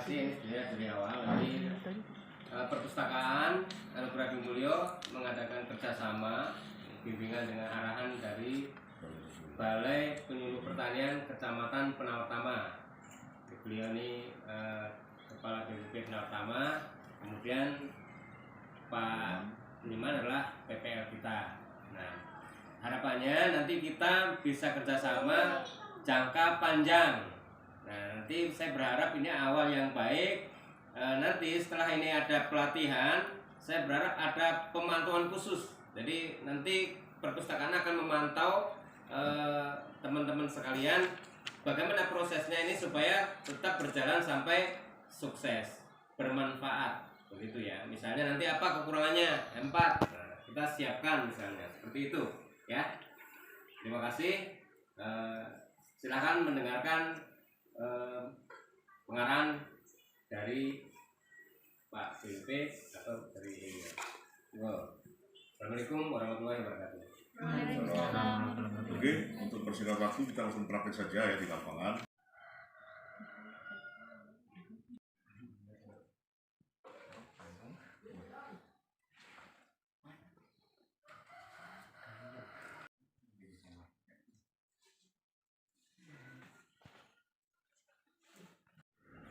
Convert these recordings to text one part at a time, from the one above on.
kasih. Ini sebenarnya dari awal dari perpustakaan Anugerah Bung Mulyo mengadakan kerjasama bimbingan dengan arahan dari Balai Penyuluh Pertanian Kecamatan Penawatama. Beliau ini Kepala BPP Penawatama, kemudian Pak Niman adalah PPL kita. Nah, harapannya nanti kita bisa kerjasama jangka panjang. Nah, nanti saya berharap ini awal yang baik. Nanti setelah ini ada pelatihan, saya berharap ada pemantauan khusus. Jadi nanti perpustakaan akan memantau teman-teman sekalian bagaimana prosesnya ini supaya tetap berjalan sampai sukses, bermanfaat, begitu ya. Misalnya nanti apa kekurangannya, 4, nah, kita siapkan misalnya seperti itu, ya. Terima kasih. Silakan mendengarkan pengarahan dari Pak BPP atau dari Assalamualaikum warahmatullahi wabarakatuh. Oke, untuk persingkat waktu kita langsung praktek saja ya di lapangan.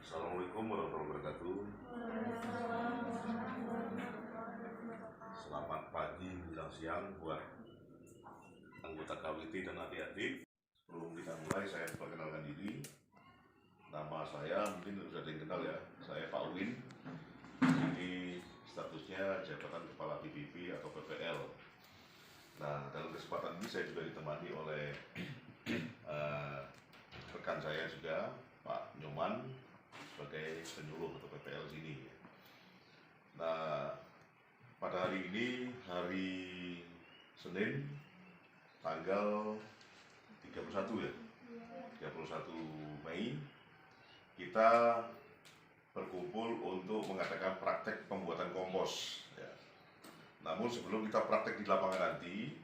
Assalamualaikum warahmatullahi wabarakatuh. Selamat pagi menjelang siang buat anggota KWT dan adik-adik. Sebelum kita mulai, saya perkenalkan diri. Nama saya mungkin sudah ada yang kenal ya. Saya Pak Win. Ini statusnya jabatan Kepala BPP atau PPL. Nah, dalam kesempatan ini saya juga ditemani oleh rekan saya juga, Pak Nyoman, sebagai penyuluh atau PPL sini. Nah, pada hari ini, hari Senin, tanggal 31 ya, 31 Mei, kita berkumpul untuk mengadakan praktek pembuatan kompos. Ya. Namun sebelum kita praktek di lapangan nanti,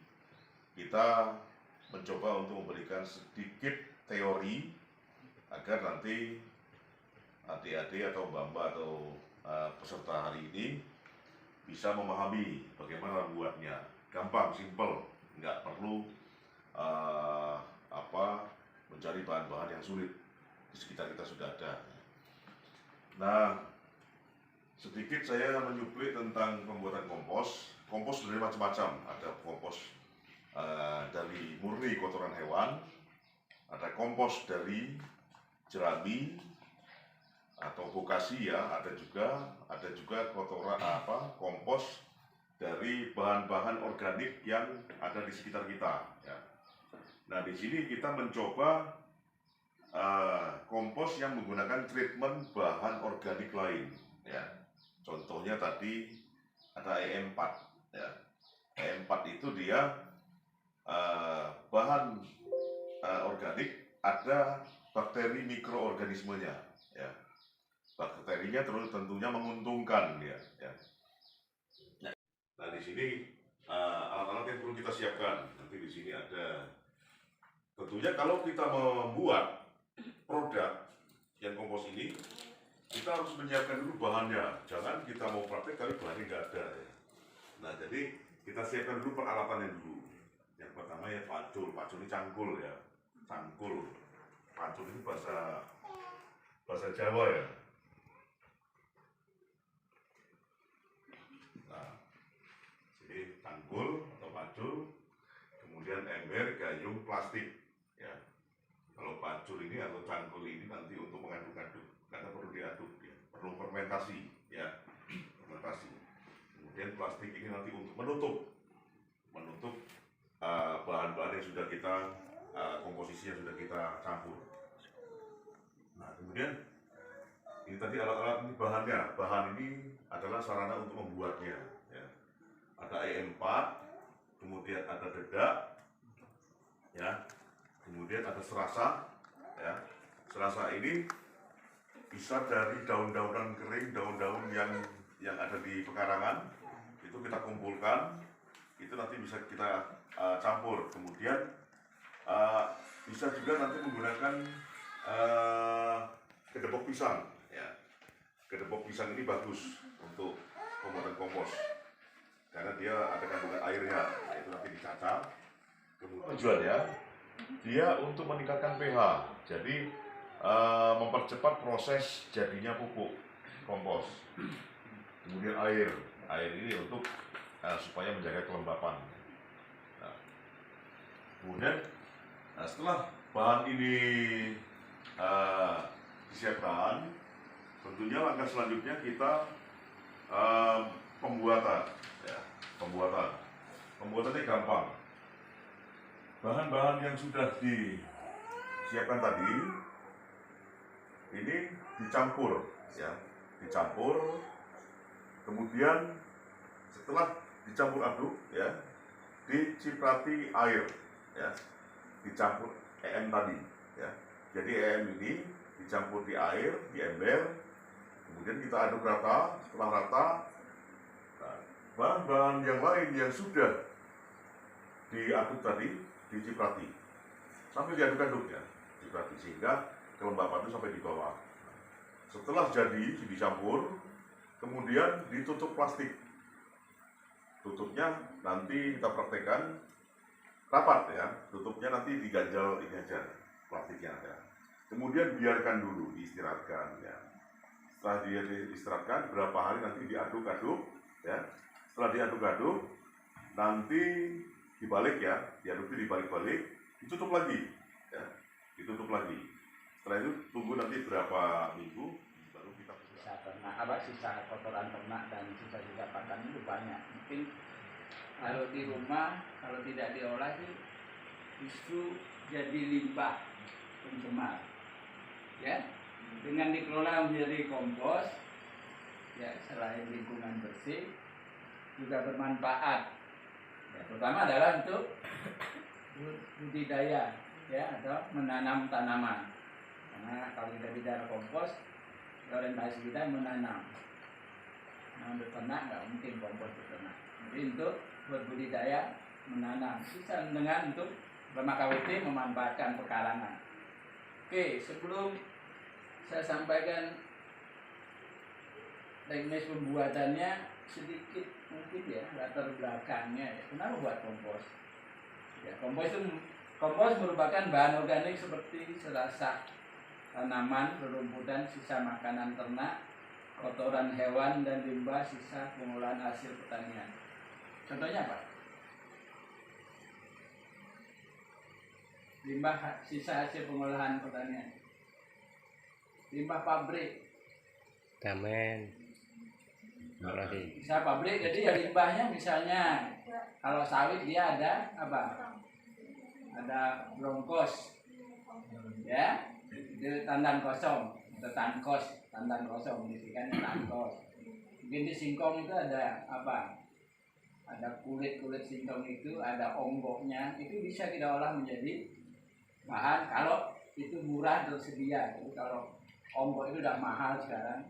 kita mencoba untuk memberikan sedikit teori agar nanti adik-adik atau mbak-mbak atau peserta hari ini bisa memahami bagaimana membuatnya. Gampang, simple, nggak perlu mencari bahan-bahan yang sulit, di sekitar kita sudah ada. Nah, sedikit saya menyuplik tentang pembuatan kompos. Kompos dari macam-macam, ada kompos dari murni kotoran hewan, ada kompos dari jerami atau bokasi ya, ada juga kotoran kompos dari bahan-bahan organik yang ada di sekitar kita ya. Nah, di sini kita mencoba kompos yang menggunakan treatment bahan organik lain ya. Contohnya tadi ada E4 ya. E4 itu dia bahan organik, ada bakteri mikroorganismenya ya. Bakterinya terus tentunya menguntungkan ya. Nah, di sini alat-alat yang perlu kita siapkan. Nanti di sini ada. Tentunya kalau kita membuat produk yang kompos ini, kita harus menyiapkan dulu bahannya. Jangan kita mau praktek kali bahannya nggak ada ya. Nah, jadi kita siapkan dulu peralatannya dulu. Yang pertama ya pacul. Pacul ini cangkul ya. Cangkul. Pacul ini bahasa Jawa ya. Cangkul atau pacul, kemudian ember, gayung, plastik ya. Kalau pacul ini atau cangkul ini nanti untuk mengaduk-aduk, karena perlu diaduk ya, perlu fermentasi ya, fermentasi. Kemudian plastik ini nanti untuk menutup bahan-bahan yang sudah kita komposisi yang sudah kita campur. Nah, kemudian ini tadi alat-alat ini bahannya, bahan ini adalah sarana untuk membuatnya ya. Ada E4, kemudian ada dedak, ya, kemudian ada serasa, ya. Serasa ini bisa dari daun-daunan kering, daun-daun yang ada di pekarangan, itu kita kumpulkan, itu nanti bisa kita campur. Kemudian bisa juga nanti menggunakan kedepok pisang, ya. gedepok pisang ini bagus untuk pembuatan kompos karena dia ada kandungan airnya, yaitu nanti dicacah. Kemudian tujuannya dia untuk meningkatkan pH, jadi mempercepat proses jadinya pupuk kompos. Kemudian air ini untuk supaya menjaga kelembapan. Nah, kemudian setelah bahan ini disiapkan, tentunya langkah selanjutnya kita pembuatan. Ya, pembuatannya gampang. Bahan-bahan yang sudah disiapkan tadi ini dicampur, ya, dicampur. Kemudian setelah dicampur aduk, ya, diciprati air, ya, dicampur EM tadi, ya. Jadi EM ini dicampur di air, di ember, kemudian kita aduk rata. Setelah rata, nah, bahan-bahan yang lain yang sudah diaduk tadi diciprati sampai diaduk-aduk, ya, diciprati sehingga kelembapan itu sampai di bawah. Setelah jadi dicampur, kemudian ditutup plastik. Tutupnya nanti kita praktekkan rapat, ya. Tutupnya nanti diganjal ini aja plastiknya, ya. Kemudian biarkan dulu, diistirahatkan, ya. Setelah dia diistirahatkan berapa hari nanti diaduk-aduk, ya. Setelah diaduk-aduk nanti dibalik, ya, diaduk itu dibalik-balik, ditutup lagi, ya, ditutup lagi. Setelah itu tunggu nanti berapa minggu baru kita sisa ternak, sisa kotoran ternak dan sisa-sisa pakan itu banyak. Mungkin kalau di rumah kalau tidak diolah itu justru jadi limbah pencemar, ya. Dengan dikelola menjadi kompos, ya, selain lingkungan bersih juga bermanfaat. Ya, pertama adalah untuk budidaya, ya, atau menanam tanaman. Karena kalau kita bicara kompos, orientasi kita menanam. Nah, untuk ternak nggak mungkin kompos untuk ternak. Jadi untuk berbudidaya, menanam. Bisa dengan untuk lemak KWT memanfaatkan pekarangan. Oke, sebelum saya sampaikan teknis pembuatannya, sedikit mungkin, ya, latar belakangnya, ya. Kenapa buat kompos? Ya, kompos merupakan bahan organik seperti serasa tanaman, rerumputan, sisa makanan ternak, kotoran hewan, dan limbah sisa pengolahan hasil pertanian. Contohnya apa? Limbah sisa hasil pengolahan pertanian. Limbah pabrik. Damen. Berarti. Bisa pabrik, jadi ya limbahnya misalnya kalau sawit dia ada apa? Ada brongkos, ya, itu tandan kosong, atau tandan kosong, isikannya tankos. Mungkin di singkong itu ada apa? Ada kulit singkong itu, ada onggoknya, itu bisa kita olah menjadi bahan kalau itu murah tersedia. Jadi kalau onggok itu udah mahal sekarang,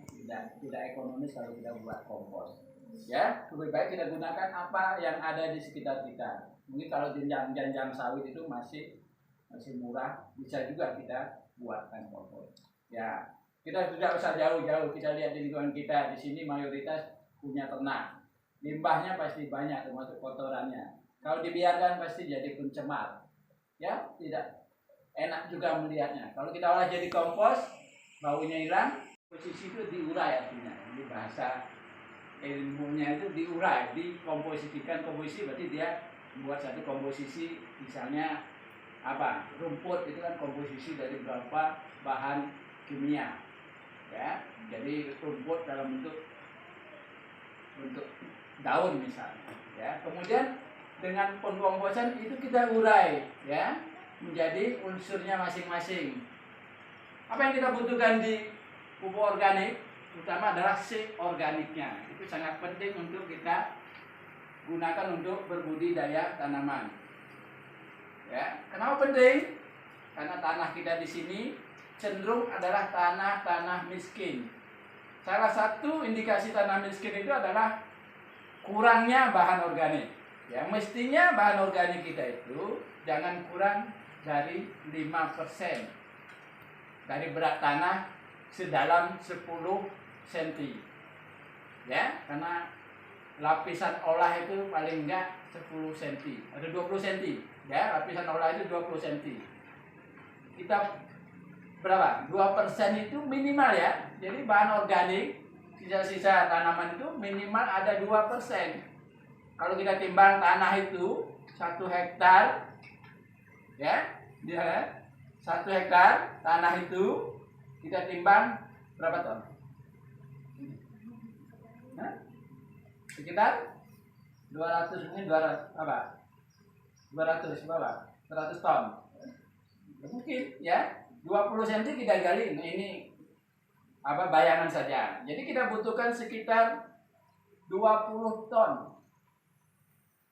tidak ekonomis kalau kita buat kompos. Ya, lebih baik kita gunakan apa yang ada di sekitar kita. Mungkin kalau jenjang sawit itu masih murah, bisa juga kita buatkan kompos. Ya, kita tidak usah jauh-jauh, kita lihat di lingkungan kita. Di sini mayoritas punya ternak. Limbahnya pasti banyak, termasuk kotorannya. Kalau dibiarkan pasti jadi pencemar. Ya, tidak enak juga melihatnya. Kalau kita olah jadi kompos, baunya hilang, posisi itu diurai artinya. Ini bahasa ilmunya itu diurai, dikomposisikan. Komposisi berarti dia membuat satu komposisi, misalnya apa? Rumput itu kan komposisi dari beberapa bahan kimia. Ya, jadi rumput dalam bentuk daun misalnya, ya. Kemudian dengan pengkomposan itu kita urai, ya, menjadi unsurnya masing-masing. Apa yang kita butuhkan di pupuk organik, terutama adalah C organiknya. Itu sangat penting untuk kita gunakan untuk berbudidaya tanaman. Ya, kenapa penting? Karena tanah kita di sini cenderung adalah tanah miskin. Salah satu indikasi tanah miskin itu adalah kurangnya bahan organik. Ya, mestinya bahan organik kita itu jangan kurang dari 5% dari berat tanah sedalam 10 cm. Ya, karena lapisan olah itu paling enggak 10 cm atau 20 cm. Ya, lapisan olah itu 20 cm. Kita berapa? 2% itu minimal ya. Jadi bahan organik, sisa-sisa tanaman itu minimal ada 2%. Kalau kita timbang tanah itu 1 hektar, ya, dia 1 hektar tanah itu kita timbang berapa ton? Hah? Sekitar 200, mungkin 200 apa? 200 berapa? 100 ton. Mungkin ya 20 cm kita gali. Nah, ini apa bayangan saja. Jadi kita butuhkan sekitar 20 ton.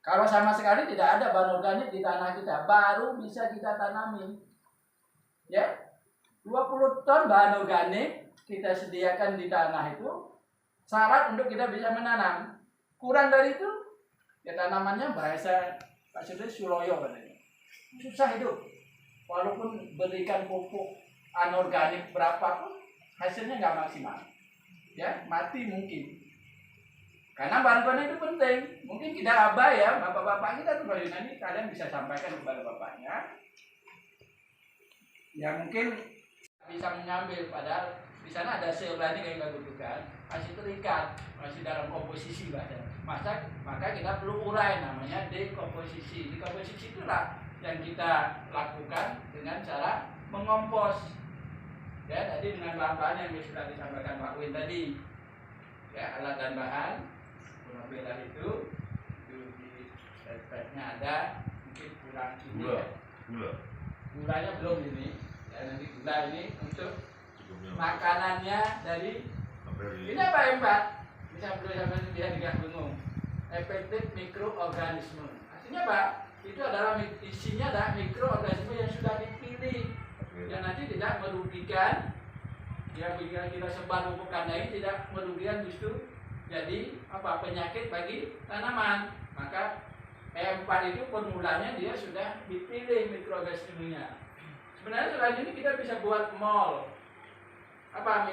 Kalau sama sekali tidak ada bahan organik di tanah kita, baru bisa kita tanami. Ya, 20 ton bahan organik kita sediakan di tanah itu syarat untuk kita bisa menanam. Kurang dari itu, ya tanamannya bahasa Pak Sudri suloyo katanya. Susah hidup. Walaupun berikan pupuk anorganik berapapun, hasilnya nggak maksimal. Ya, mati mungkin. Karena bahan organik itu penting. Mungkin kita abai ya, bapak-bapak kita tuh nanti kalian bisa sampaikan kepada bapaknya. Ya mungkin bisa mengambil, padahal di sana ada sel organik yang kita butuhkan, masih terikat, masih dalam komposisi bahasa. Maka kita perlu urai, namanya dekomposisi. Dekomposisi itulah yang kita lakukan dengan cara mengompos. Ya, tadi dengan bahan-bahan yang sudah disampaikan Pak Win tadi. Ya, alat dan bahan. Beda itu di slide-nya ada, mungkin kurang ini ya. Gulanya belum ini. Ya, nanti gula ini untuk makanannya dari ini apa ya Mbak? Bisa belum sampai dia tidak bingung. Efektif mikroorganisme. Artinya apa? Itu adalah isinya adalah mikroorganisme yang sudah dipilih, yang nanti tidak merugikan. Ya, bila kita sebar pupuk kandang ini tidak merugikan, justru jadi apa penyakit bagi tanaman. Maka E4 itu formulanya dia sudah dipilih mikroorganismenya. Sebenarnya selain ini kita bisa buat mol apa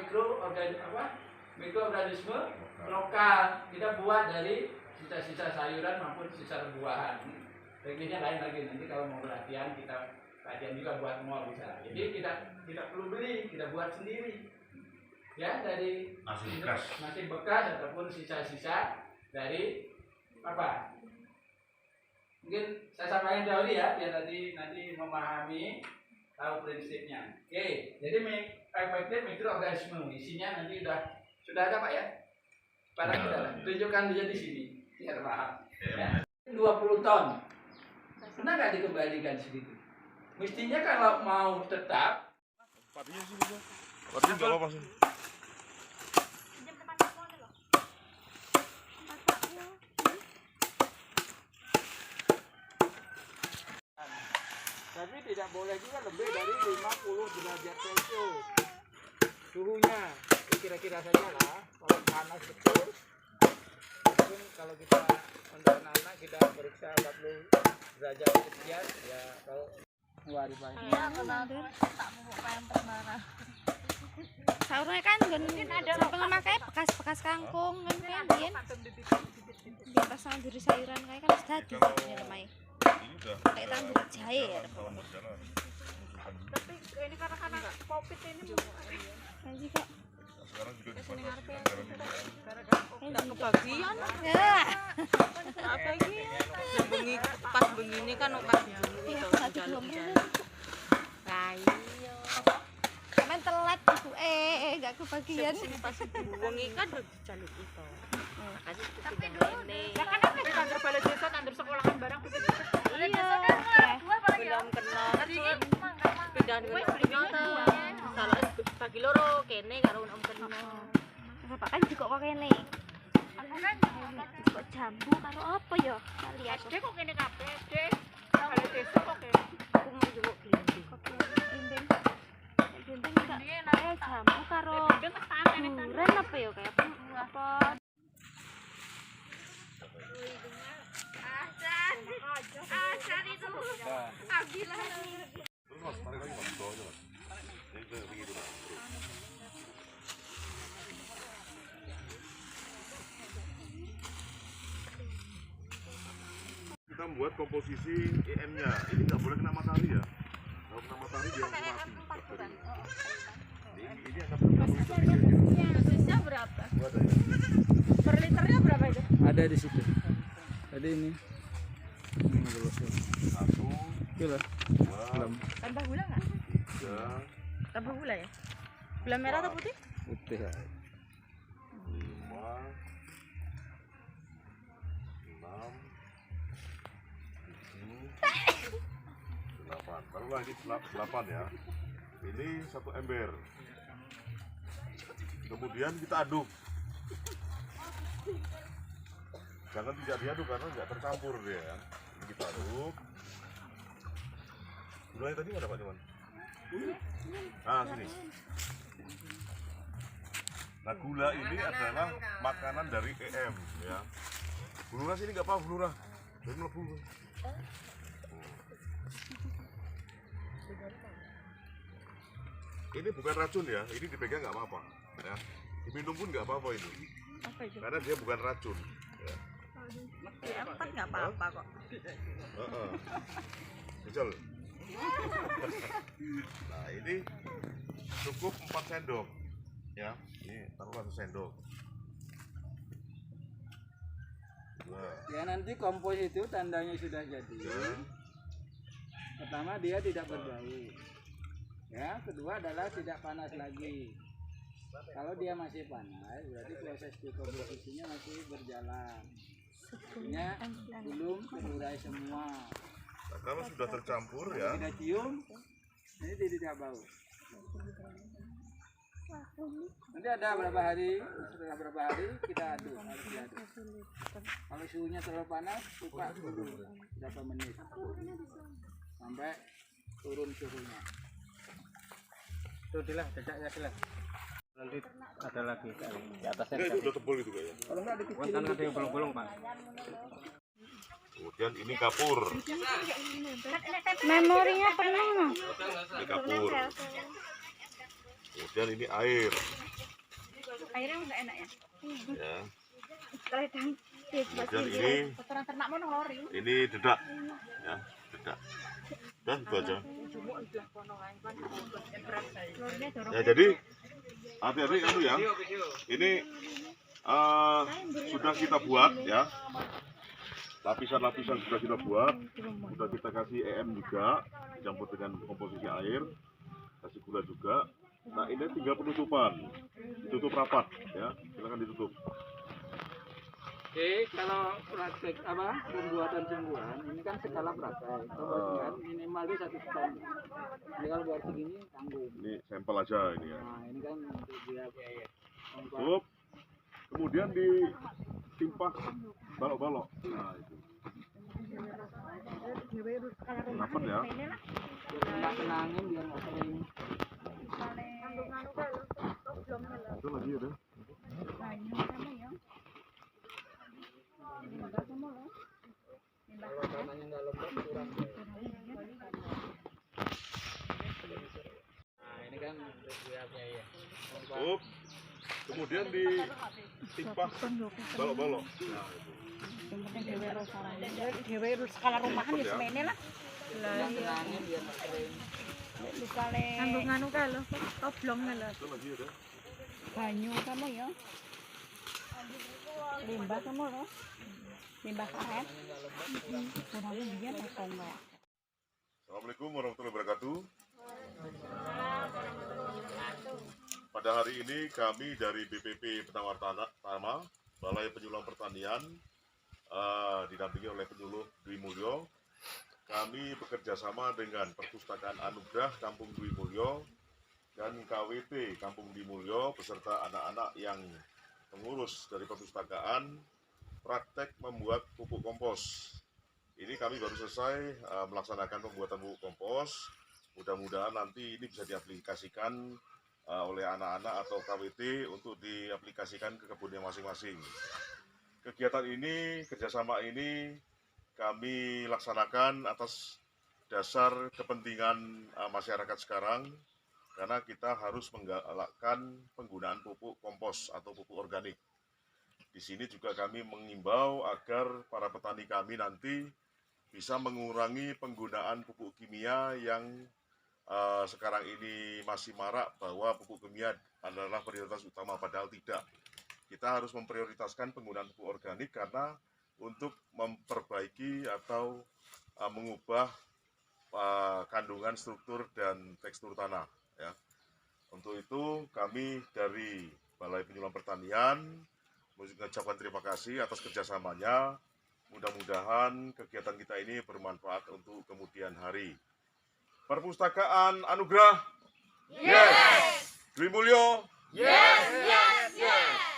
mikroorganisme lokal. Kita buat dari sisa-sisa sayuran maupun sisa buahan. Tekniknya lain lagi, nanti kalau mau latihan kita latihan juga buat mol bisa. Jadi tidak perlu beli, kita buat sendiri. Ya, dari nasi bekas ataupun sisa-sisa dari apa? Mungkin saya sampaikan jauh ya, biar nanti memahami, tahu prinsipnya. Oke, jadi efektif mikroorganisme isinya nanti sudah ada Pak ya? Pada kita tunjukkan dia di sini, biar paham. Ya. 20 ton, pernah nggak dikembalikan sedikit? Mestinya kalau mau tetap. Patinya sih bisa. Patinya nggak apa-apa sih. Tapi tidak boleh juga lebih dari 50 derajat Celcius suhunya. Kira-kira saja lah. Kalau panas betul, mungkin kalau kita untuk anak kita periksa 40 derajat sekian ya. Kalau luar biasa. Iya, kenapa tak mau pempek marah. Saurnya kan ada pemakai bekas-bekas kangkung kan biyen. Di atas tandur sayuran kayak kan sudah di lemai. Kayak tandur jahe ya. Tapi ini karena COVID ini Nanti kok Sekarang juga nggak kebagian. ya. Apa ini? Yang bengi pas begini kan okasnya Iya, gitu. satu belum. Lah iya. Sampai telat ibu enggak kebagian. Sini pas bengi kan udah jalur itu. Kasih Tapi pindah ini. Ya kan Di kantor balai desa tandur sekolahan barang iya. belum kena. Pindah ke pindah. Salah bagi loro kene karo om kena. Bapak kan juga kok kene. Aku kan kok jambu karo apa ya? Lihat Kok kene kabeh, Dek. Balai desa kok kene. aku mau njupuk blimbing. Kok blimbing. Blimbing enggak jambu karo duren apa ya kayak apa? Asan itu. Abdillah. Terus Mas, tarik lagi Mas, bawa aja Mas. Ini kayak begitu Mas. kita membuat komposisi EM-nya. Ini nggak boleh kena matahari ya. Kalau kena matahari dia langsung mati. Ini akan dosisnya berapa? ada ya. Per liternya berapa itu? Ada di situ. Tadi ini. Satu, Gila. dua, Belum. Tambah gula nggak? tiga, Tambah gula ya? Gula merah atau putih? Putih. Ya. 5, 6, 7, 8. Taruhlah ini 8 ya. Ini satu ember. Kemudian kita aduk. Jangan tidak diaduk karena nggak tercampur dia ya. Ini kita aduk. Gulanya tadi mana Pak Cuman? Nah sini. Nah gula ini adalah makanan dari EM ya. Bu Lurah sini nggak apa Bu Lurah. Dari melebu. Ini bukan racun ya. Ini dipegang nggak apa-apa ya. Diminum pun nggak apa-apa ini. Apa itu? Karena dia bukan racun. Ya. Diangkat nggak apa-apa kok. Betul. Nah ini cukup 4 sendok ya. Ini taruhlah 1 sendok. Dua. Ya nanti kompos itu tandanya sudah jadi. Pertama dia tidak berbau. Ya, kedua adalah tidak panas lagi. Kalau dia masih panas, berarti proses dekomposisinya masih berjalan. Artinya belum terurai semua. Nah, kalau sudah tercampur ya, Tidak cium, ini tidak bau. Nanti ada berapa hari, setelah berapa hari kita aduk, harus diaduk. Kalau suhunya terlalu panas, buka dulu berapa menit sampai turun suhunya. Itu dilah, dedaknya dilah. Nanti ada lagi di atasnya. enggak itu udah tebal gitu kayaknya. Kalau nggak Kan dikecilin ada yang bolong-bolong Pak. Kemudian ini kapur, Memorinya penuh no. ini kapur. Kemudian ini air, Airnya nggak enak ya? ya. Kelihatan. Kemudian Kotoran ternak mau hori. ini dedak, ya, dedak. Dan itu aja. Ya jadi adik-adik kamu ya, ini sudah kita buat ya. Lapisan-lapisan sudah kita buat, sudah kita kasih EM juga, dicampur dengan komposisi air, kasih gula juga. Nah ini tinggal penutupan, ditutup rapat ya, silakan ditutup. Oke, kalau praktek pembuatan sungguhan ini kan skala praktek, kan minimal itu 1 ton. Jadi kalau buat segini tanggung. Ini sampel aja ini ya. Nah ini kan untuk dia Tutup, kemudian ditimpah balok-balok. Nah itu. Kenapa ya? tenangin biar nggak kering. Itu lagi ada. Kalau tanahnya nggak lembab kurang. Nah ini kan untuk biarnya ya. Tutup, kemudian ditimpah balok-balok. Nah itu. Dewe skala rumahan ya semene lah. Tenangin biar nggak kering. Nganggo nganu kae lho, oblong lho. Itu lagi ada. Banyu kamu ya. Limbah kamu lho. Limbah karet. Kurang dia potong ya. Assalamualaikum warahmatullahi wabarakatuh. Pada hari ini kami dari BPP Penawar Tama, Balai Penyuluhan Pertanian, didampingi oleh penyuluh Dwi Mulyo. Kami bekerja sama dengan Perpustakaan Anugerah Kampung Dwi Mulyo dan KWT Kampung Dwi Mulyo beserta anak-anak yang pengurus dari perpustakaan praktek membuat pupuk kompos. Ini kami baru selesai melaksanakan pembuatan pupuk kompos. Mudah-mudahan nanti ini bisa diaplikasikan oleh anak-anak atau KWT untuk diaplikasikan ke kebunnya masing-masing. Kegiatan ini, kerjasama ini kami laksanakan atas dasar kepentingan masyarakat sekarang, karena kita harus menggalakkan penggunaan pupuk kompos atau pupuk organik. Di sini juga kami mengimbau agar para petani kami nanti bisa mengurangi penggunaan pupuk kimia yang sekarang ini masih marak, bahwa pupuk kimia adalah prioritas utama, padahal tidak. Kita harus memprioritaskan penggunaan pupuk organik karena untuk memperbaiki atau mengubah kandungan, struktur, dan tekstur tanah. Ya. Untuk itu kami dari Balai Penyuluhan Pertanian mengucapkan terima kasih atas kerjasamanya. Mudah-mudahan kegiatan kita ini bermanfaat untuk kemudian hari. Perpustakaan Anugerah? Yes! Dwi Mulyo? Yes, yes, yes.